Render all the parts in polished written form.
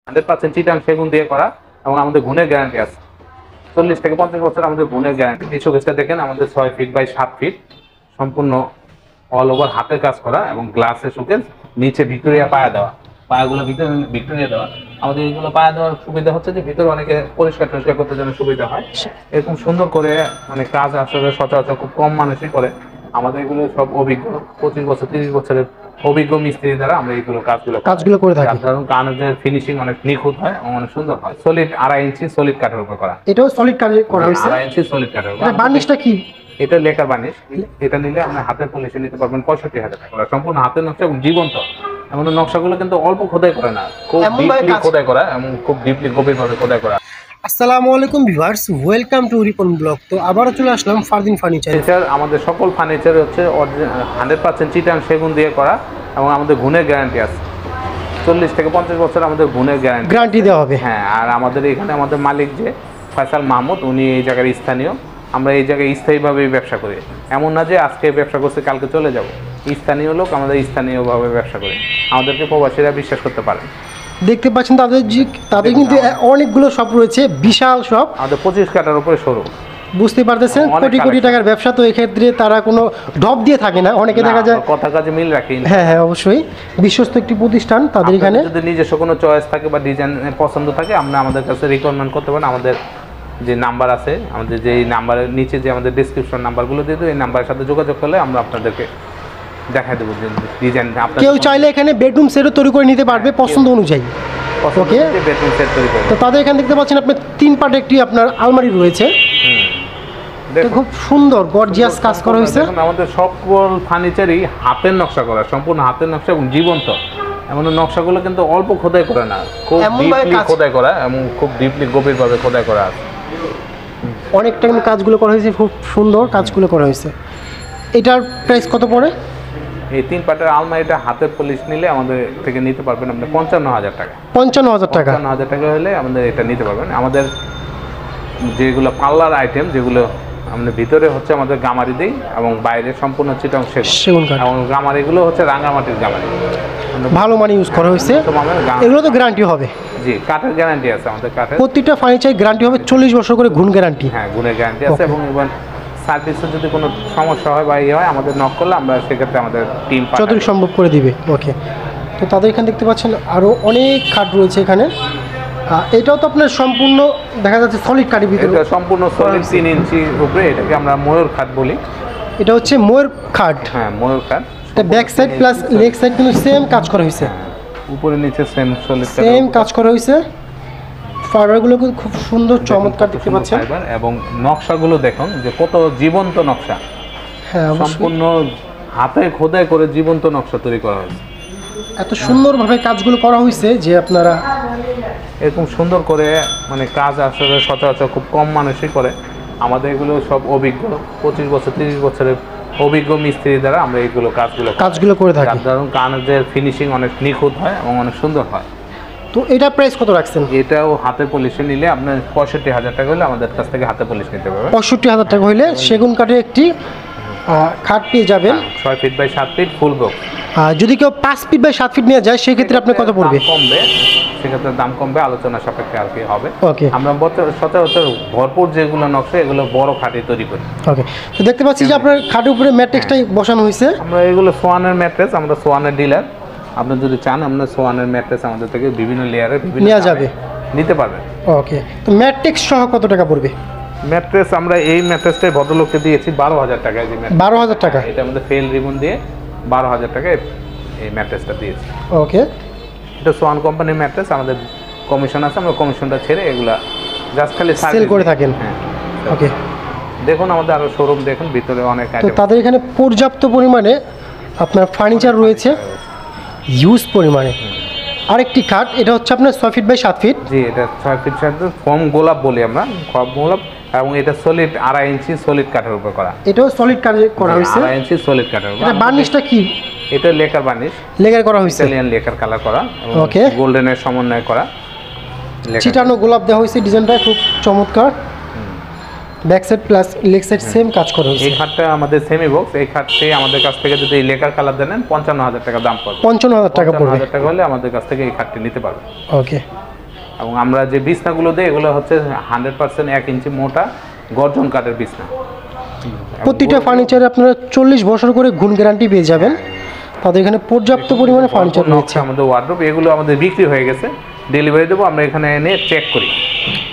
100% চিটাং সেগুন দিয়ে করা এবং আমাদের গুণের গ্যারান্টি আছে। 40 থেকে 50 বছর আমাদের গুণের গ্যারান্টি। এই শোকেসটা দেখেন আমাদের 6 ফিট বাই 7 ফিট সম্পূর্ণ অল ওভার হাতের কাজ করা এবং গ্লাসের শোকেস, নিচে ভিক্টোরিয়া পায়া দেওয়া, পায়াগুলো ভিক্টোরিয়া দেওয়া। আমাদের এইগুলো পায়া দেওয়ার সুবিধা হচ্ছে যে ভিতরে অনেকে পরিষ্কার করতে জন্য সুবিধা হয়। এরকম সুন্দর করে কাজ আসলে সচরাচর খুব কম মানুষই করে। আমাদের এগুলো সব অভিজ্ঞ 25 বছর 30 বছরের অভিজ্ঞ মিস্ত্রি দ্বারা আমরা এইগুলো কাজগুলো করে থাকি। কারণ কানের ফিনিশিং অনেক নিখুঁত হয় এবং অনেক সুন্দর হয়। সলিড 2.5 ইঞ্চি সলিড কাঠের উপর করা। এটাও সলিড কাঠে করা হয়েছে। 2.5 ইঞ্চি সলিড কাঠের উপর। এটা বার্নিশটা কি? এটা লেকার বার্নিশ। এটা নিলে আপনি হাতের পলিশে নিতে পারবেন 65,000 টাকা। সম্পূর্ণ হাতের নকশা এবং জীবন্ত। এমন নকশাগুলো কিন্তু অল্প খোদাই করে না, খুব ডিপলি খোদাই করা এবং খুব ডিপলি গভীরভাবে খোদাই করা। আসসালামু আলাইকুম viewers, welcome to Ripon blog. তো আবারও চলে আসলাম ফারদিন ফার্নিচার। আমাদের সকল ফার্নিচার হচ্ছে 100% চিটাং সেগুন দিয়ে করা এবং আমাদের গুণের গ্যারান্টি আছে। 40 থেকে 50 বছর আমাদের গুণের গ্যারান্টি দেওয়া হবে। হ্যাঁ, আর আমাদের এখানে আমাদের মালিক যে ফয়সাল মাহমুদ, উনি এই জায়গার স্থানীয়। আমরা এই জায়গায় স্থায়ীভাবেই ব্যবসা করি, এমন না যে আজকে ব্যবসা করছে কালকে চলে যাব। স্থানীয় লোক, আমাদের স্থানীয়ভাবে ব্যবসা করি। আমাদেরকে প্রবাসীরা বিশ্বাস করতে পারে। দেখতে পাচ্ছেন তাদের কিন্তু অনেকগুলো শপ রয়েছে, বিশাল শপ। আমাদের 25 কাঠার উপরে শোরুম। বুঝতে পারতেছেন কোটি কোটি টাকার ব্যবসা, তো এক্ষেত্রে তারা কোনো ড্রপ দিয়ে থাকে না। অনেকে দেখা যায় কথা কাজে মিল রাখি। হ্যাঁ হ্যাঁ, অবশ্যই বিশ্বস্ত একটি প্রতিষ্ঠান। তাদের এখানে যদি নিজস্ব কোনো চয়েস থাকে বা ডিজাইন পছন্দ থাকে, আমরা আমাদের কাছে রিকমেন্ড করতে পারেন। আমাদের যে নাম্বার আছে, আমাদের যে নাম্বারের নিচে যে আমাদের ডেসক্রিপশন নাম্বারগুলো দিয়ে দেবো, এই নাম্বারের সাথে যোগাযোগ করলে আমরা আপনাদেরকে দেখাই দেবো ডিজাইন। কেউ চাইলে এখানে বেডরুম সেটও তৈরি করে নিতে পারবে পছন্দ অনুযায়ী। ওকে, বেডরুম সেট তৈরি করে। তো তাদের এখানে দেখতে পাচ্ছেন আপনার 3 পার্ট একটি আপনার আলমারি রয়েছে। খুব সুন্দর গর্জিয়াস কাজ করা হয়েছে। আমাদের সকল ফার্নিচারই হাতের নকশা করা, সম্পূর্ণ হাতের নকশা এবং জীবন্ত। এমন নকশাগুলো কিন্তু অল্প খোদাই করে না, খুব ডিপলি খোদাই করা এবং খুব ডিপলি গভীরভাবে খোদাই করা আছে। অনেকটা কাজগুলো করা হয়েছে, খুব সুন্দর কাজগুলো করা হয়েছে। এটার প্রাইস কত পড়ে? এই 3 পার্টের আলমারিটা হাতের পলিশ নিলে আমাদের থেকে নিতে পারবেন আপনি 55,000 টাকা। 55,000 টাকা? 55,000 টাকা হলে আমাদের এটা নিতে পারবেন। আমাদের যেগুলো পার্লার আইটেম, যেগুলো আমাদের ভিতরে হচ্ছে আমাদের গামারি দেই এবং বাইরে সম্পূর্ণ চিটাং সেগুন কাঠ এবং গামারিগুলো হচ্ছে রাঙামাটির গামারি, ভালো মানে ইউজ করা হয়েছে। এগুলো তো গ্যারান্টি হবে? জি, কাঠের গ্যারান্টি আছে আমাদের। কাঠের প্রত্যেকটা ফার্নিচার গ্যারান্টি হবে 40 বছর করে গুণ গ্যারান্টি। হ্যাঁ, গুণের গ্যারান্টি আছে এবং ইভেন সার্ভিসে যদি কোনো সমস্যা হয় বা হয়, আমাদের নক করলে আমরা সেক্ষেত্রে আমাদের টিম যতটুকু সম্ভব করে দিবে। ওকে, তো তাদের এখানে দেখতে পাচ্ছেন আরও অনেক খাট রয়েছে এখানে। এটাও তো আপনার সম্পূর্ণ দেখা যাচ্ছে সলিড কাঠের ভিতরে। এটা সম্পূর্ণ সলিড 3 ইঞ্চি উপরে, এটাকে আমরা ময়ূর খাট বলি। এটা হচ্ছে ময়ূর খাট। হ্যাঁ, ময়ূর খাট। এটা back side plus leg side কিন্তু সেম কাজ করা হয়েছে। উপরে নিচে সেম কাজ করা হয়েছে। ফাইবারগুলো কিন্তু খুব সুন্দর চমৎকার দেখতে পাচ্ছেন এবং নকশাগুলো দেখুন যে কত জীবন্ত নকশা। হ্যাঁ, সম্পূর্ণ হাতে খোদাই করে জীবন্ত নকশা তৈরি করা হয়েছে। এত সুন্দরভাবে কাজগুলো করা হয়েছে যে আপনারা এরকম সুন্দর করে কাজ আসলে সচরাচর খুব কম মানুষই করে। আমাদের এগুলো সব অভিজ্ঞ 25 বছর 30 বছরের অভিজ্ঞ মিস্ত্রি দ্বারা আমরা এইগুলো কাজগুলো করে থাকি। কারণ কানের ফিনিশিং অনেক নিখুঁত হয় এবং অনেক সুন্দর হয়। তো এটা প্রাইস কত রাখছেন? এটাও হাতে পলিশে নিলে আপনার 65,000 টাকা হলে আমাদের কাছ থেকে হাতে পলিশ নিতে পারবেন। 65,000 টাকা হলে সেগুন কাঠের একটি খাট পেয়ে যাবেন। 6 feet by 7 feet full box. যদি কেউ 5 ফিট বাই 7 ফিট নিয়ে যায় সেক্ষেত্রে আপনার কত পড়বে? কমবে, সেক্ষেত্রে দাম কমবে, আলোচনা সাপেক্ষে আর কি হবে। ওকে, আমরা সচরাচর ভরপুর যেগুলো নকশা, এগুলো বড় খাটে তৈরি করি। ওকে, তো দেখতে পাচ্ছি যে আপনার খাটের উপরে ম্যাট্রেসটাই বসানো হয়েছে। আমরা এগুলো সোয়ানের ম্যাট্রেস, আমরা সোয়ানের ডিলার। আপনি যদি চান আমরা সোয়ানের ম্যাট্রেস আমাদের থেকে বিভিন্ন লেয়ারে নেওয়া যাবে, নিতে পারবেন। ওকে, তো ম্যাট্রেস সহ কত টাকা পড়বে? ম্যাট্রেস আমরা এই ম্যাট্রেসটাই ভদ্রলোককে দিয়েছি 12,000 টাকায়। 12,000 টাকা? এটা আমাদের ফেল রিবন দিয়ে 12,000 টাকায় এই ম্যাট্রেসটা দিয়েছি। ওকে, এটা সোয়ান কোম্পানির ম্যাট্রেস। আমাদের কমিশন আছে, আমরা কমিশনটা ছেড়ে এগুলা জাস্ট খালি সেল করে থাকেন। হ্যাঁ, ওকে, দেখুন আমাদের আরো শোরুম দেখুন, ভিতরে অনেক তো তাদের এখানে পর্যাপ্ত পরিমাণে আপনার ফার্নিচার রয়েছে, ইউজ পরিমাণে। আরেকটি খাট, এটা হচ্ছে আপনার 6 ফিট বাই 7 ফিট। জি, এটা 6 ফিট ফর্ম গোলাপ বলি আমরা, ফর্ম গোলাপ, এবং এটা সলিড 2.5 ইঞ্চি সলিড কাঠের উপর করা। এটাও সলিড কাঠে করা হয়েছে। 2.5 ইঞ্চি সলিড কাঠের উপর। এটা বার্নিশটা কি? এটা লেকার বার্নিশ, লেকার করা হয়েছে, ইতালিয়ান লেকার কালার করা। ওকে, গোল্ডেনের সমন্বয় করা, চিটানো গোলাপ দেওয়া হয়েছে। ডিজাইনটা খুব চমৎকার। Back side plus leg side same কাজ করা হয়েছে। এই খাটটা আমাদের সেমি বক্স। এই খাটটি আমাদের কাছ থেকে যদি এই লেকার কালার দেন 55,000 টাকা দাম পড়বে। 55,000 টাকা পড়বে। 55,000 টাকা হলে আমাদের কাছ থেকে এই খাটটি নিতে পারবে। ওকে, এবং আমরা যে বিছনাগুলো দিই এগুলো হচ্ছে 100% 1 ইঞ্চি মোটা গর্জন কাঠের বিছনা। প্রতিটা ফার্নিচারে আপনারা 40 বছর করে গুণ গ্যারান্টি পেয়ে যাবেন। তাদের এখানে পর্যাপ্ত পরিমাণে ফার্নিচার রয়েছে। আমাদের ওয়ার্ডরোব এগুলো আমাদের বিক্রি হয়ে গেছে, ডেলিভারি দেবো, আমরা এখানে এনে চেক করি,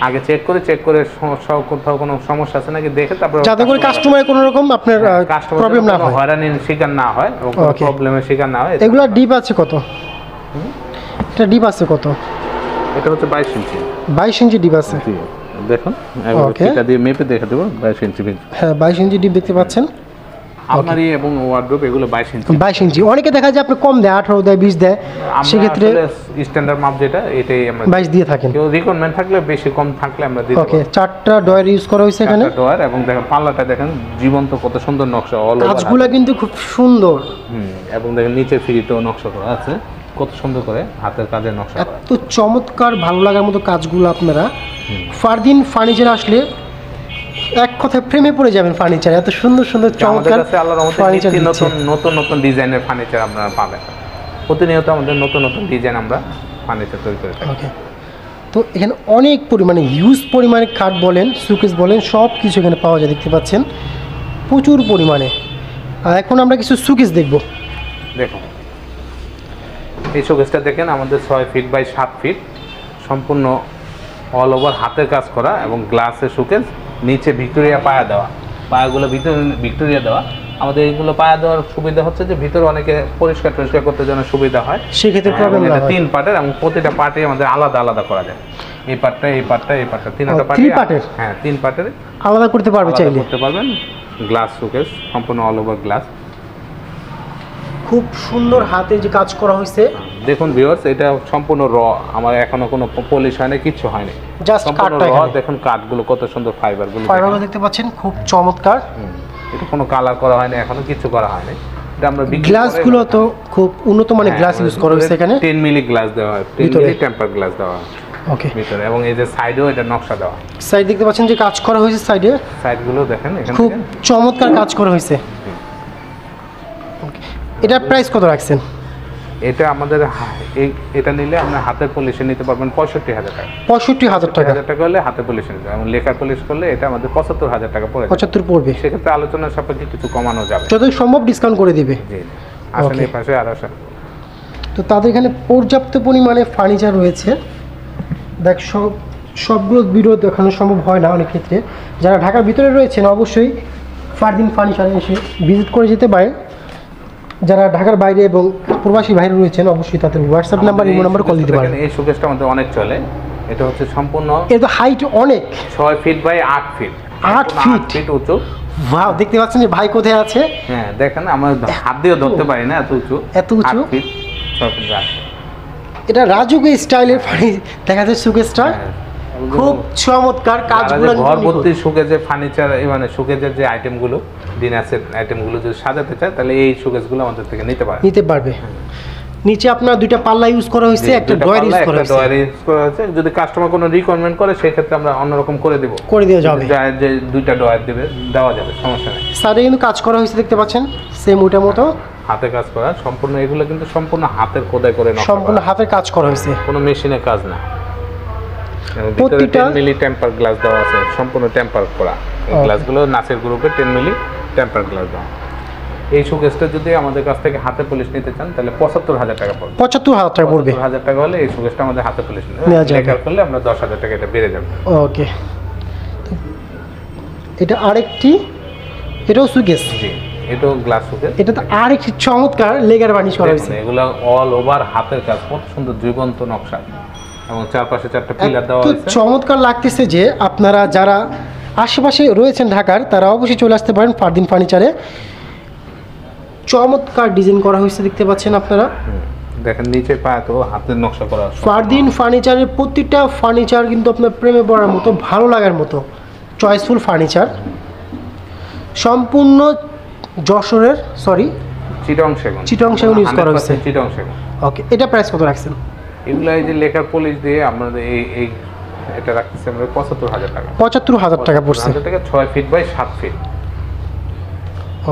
আগে চেক করে কোথাও কোনো সমস্যা আছে নাকি দেখে তারপর, যাতে করে কাস্টমারের কোনো রকম আপনার প্রবলেম না হয়, হয়রানির শিকার না হয় এবং কোনো প্রবলেমের শিকার না হয়। এগুলো ডিপ আছে কত? এটা ডিপ আছে কত? এটা হচ্ছে 22 ইঞ্চি। 22 ইঞ্চি ডিপ আছে, দেখুন এটা দিয়ে মেপে দেখে দেবো 22 ইঞ্চি। হ্যাঁ 22 ইঞ্চি ডিপ দেখতে পাচ্ছেন। আলমারি এবং ওয়ার্ডরোব এগুলো 22 ইঞ্চি। 22 ইঞ্চি অনেকে দেখা যায় আপনি কম দেয়, 18 দেয়, 20 দেয়, সেক্ষেত্রে স্ট্যান্ডার্ড মাপ যেটা এটাই আমরা 22 দিয়ে থাকেন। কেউ রিকোয়ারমেন্ট থাকলে বেশি কম থাকলে আমরা দিই। ওকে, 4টা ডয়ার ইউজ করা হয়েছে এখানে। 4টা ডয়ার এবং দেখেন পাল্লাটা দেখেন জীবন্ত কত সুন্দর নকশা, অল ওভার কাজগুলো কিন্তু খুব সুন্দর। এবং দেখেন নিচে ফ্রিতেও নকশা করা আছে, কত সুন্দর করে হাতের কাজের নকশা করা। এত চমৎকার ভালো লাগার মতো কাজগুলো আপনারা ফারদিন ফার্নিচার আসলে এক কথায় প্রেমে পড়ে যাবেন। ফার্নিচার এত সুন্দর সুন্দর চমৎকার ফার্নিচার, নতুন ডিজাইনের ফার্নিচার আপনারা পাবেন। প্রতিনিয়ত আমাদের নতুন ডিজাইন আমরা ফার্নিচার তৈরি করে থাকি। ওকে, তো এখানে অনেক পরিমাণে হিউজ পরিমাণে খাট বলেন, সুকেস বলেন, সব কিছু এখানে পাওয়া যায়, দেখতে পাচ্ছেন প্রচুর পরিমাণে। আর এখন আমরা কিছু সুকেস দেখব। দেখুন এই শোকেসটা দেখেন, আমাদের 6 ফিট বাই 7 ফিট, সম্পূর্ণ অল ওভার হাতের কাজ করা এবং গ্লাসের শোকেস, নিচে ভিক্টোরিয়া পায়া দেওয়া, পায়াগুলো ভিক্টোরিয়া দেওয়া। আমাদের এইগুলো পায়া দেওয়ার সুবিধা হচ্ছে যে ভিতরে অনেকে পরিষ্কার করতে জন্য সুবিধা হয়, সেক্ষেত্রে প্রবলেম না হয়। 3 পার্টের এবং প্রতিটা পার্টে আমাদের আলাদা করা যায়। এই পার্টটা 3টা পার্টে, হ্যাঁ 3 পার্টের আলাদা করতে পারবেন, চাইলে করতে পারবেন। গ্লাস শোকেস সম্পূর্ণ অল ওভার গ্লাস, খুব সুন্দর হাতে যে কাজ করা হয়েছে। দেখুন ভিউয়ার্স, এটা সম্পূর্ণ র, আমার এখনো কোনো পলিশ হয়নি, কিচ্ছু হয়নি, জাস্ট কাটটা র। দেখুন কাঠগুলো কত সুন্দর, ফাইবারগুলো দেখতে পাচ্ছেন খুব চমৎকার। এটা কোনো কালার করা হয়নি, এখনো কিছু করা হয়নি। এটা আমরা গ্লাসগুলো তো খুব উন্নত মানের গ্লাস ইউজ করা হয়েছে এখানে। 10 মিলি গ্লাস দেওয়া হয়, 10 মিলি টেম্পার গ্লাস দেওয়া হয় ওকে ভিতরে, এবং এই যে সাইডেও এটা নকশা দেওয়া। সাইড দেখতে পাচ্ছেন যে কাজ করা হয়েছে, সাইডগুলো দেখেন এখানে খুব চমৎকার কাজ করা হয়েছে। এটা প্রাইস কত রাখছেন? এটা আমাদের এটা নিলে আমরা হাতের পলিশে নিতে পারবেন 65,000 টাকা। 65,000 টাকা হলে হাতের পলিশ নিতে, এবং লেকার পলিশ করলে এটা আমাদের 75,000 টাকা পড়ে। 75 পড়বে, সেক্ষেত্রে আলোচনার সাপেক্ষে কিছু কমানো যাবে, যত সম্ভব ডিসকাউন্ট করে দিবে। জি, আসলে এই পাশে আর আসেন। তো তাদের এখানে পর্যাপ্ত পরিমাণে ফার্নিচার রয়েছে। দেখ সবগুলো ভিডিও দেখানো সম্ভব হয় না অনেক ক্ষেত্রে। যারা ঢাকার ভিতরে রয়েছেন অবশ্যই ফারদিন ফার্নিচারে এসে ভিজিট করে যেতে পারেন। যারা ঢাকার বাইরে এবং প্রবাসী বাইরে রয়েছেন অবশ্যই তাদের WhatsApp number, imo number call দিতে পারেন। এই শোকেসটা আমাদের অনেক চলে, এটা হচ্ছে সম্পূর্ণ, এর তো হাইট অনেক, 6 ফিট বাই 8 ফিট, 8 ফিট উঁচু। ওয়াও, দেখতে পাচ্ছেন যে ভাই কোথায় আছে। হ্যাঁ দেখেন, আমরা হাত দিয়ে ধরতে পারি না, এত উঁচু, 8 ফিট 6 ফিট 8। এটা রাজুকে স্টাইলের দেখা যাচ্ছে সুকেসটা খুব চমৎকার। কাজগুলো ঘর ভর্তি শোকেজের ফার্নিচার, মানে শোকেজের যে আইটেমগুলো, ডিনারের আইটেমগুলো যদি সাজাতে চায় তাহলে এই শোকেসগুলো আমাদের থেকে নিতে পারবে। নিচে আপনার 2টা পাল্লা ইউজ করা হয়েছে, একটা ডয়ার ইউজ করা হয়েছে। যদি কাস্টমার কোনো রিকোয়ারমেন্ট করে সেক্ষেত্রে আমরা অন্যরকম করে দেওয়া যাবে, যে 2টা ডয়ার দেওয়া যাবে, সমস্যা নেই। সাইডে কিন্তু কাজ করা হয়েছে, দেখতে পাচ্ছেন সেম ওইটার মতো হাতে কাজ করা সম্পূর্ণ। এগুলো কিন্তু সম্পূর্ণ হাতের খোদাই করে, সম্পূর্ণ হাতের কাজ করা হয়েছে, কোনো মেশিনের কাজ না। প্রতিটা 10 মিলি টেম্পার গ্লাস দেওয়া আছে, সম্পূর্ণ টেম্পার করা। এই গ্লাসগুলো নাসির গ্রুপের 10 মিলি টেম্পার গ্লাস দেওয়া। এই শোকেসটা যদি আমাদের কাছ থেকে হাতে পলিশ নিতে চান তাহলে 75,000 টাকা পড়বে। 75,000 টাকা পড়বে। 75,000 টাকা হলে এই শোকেসটা আমাদের হাতে পলিশ নিতে লেকার করলে আমরা 10,000 টাকা এটা বেড়ে যাবে। ওকে, এটা আরেকটি, এটাও সুকেস। জি, এটাও গ্লাস শোকেস। এটা তো আরেকটি চমৎকার লেগার বানিশ করা হয়েছে। এগুলো অল ওভার হাতের কাজ, কত সুন্দর জীবন্ত নকশা, এবং চারপাশে 4টা পিলার দেওয়া হয়েছে। চমৎকার লাগতেছে যে আপনারা যারা আশেপাশে রয়েছেন ঢাকার তারা অবশ্যই চলে আসতে পারেন ফারদিন ফার্নিচারে। চমৎকার ডিজাইন করা হয়েছে, দেখতে পাচ্ছেন আপনারা। দেখেন নিচে পায় তো হাতের নকশা করা। ফারদিন ফার্নিচারের প্রতিটা ফার্নিচার কিন্তু আপনার প্রেমে পড়ার মতো, ভালো লাগার মতো চয়েসফুল ফার্নিচার। সম্পূর্ণ যশোরের, চিটং সেগুন ইউজ করা হয়েছে। চিটং সেগুন। ওকে, এটা প্রাইস কত রাখছেন? এগুলো এই যে লেকার পলিশ দিয়ে আমাদের এই এটা রাখতেছি আমরা 75,000 টাকা। 75,000 টাকা পড়ছে। 6 ফিট বাই 7 ফিট।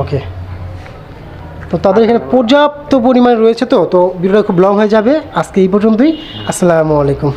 ওকে, তো তাদের এখানে পর্যাপ্ত পরিমাণে রয়েছে। তো ভিডিওটা খুব লং হয়ে যাবে, আজকে এই পর্যন্তই। আসসালামু আলাইকুম।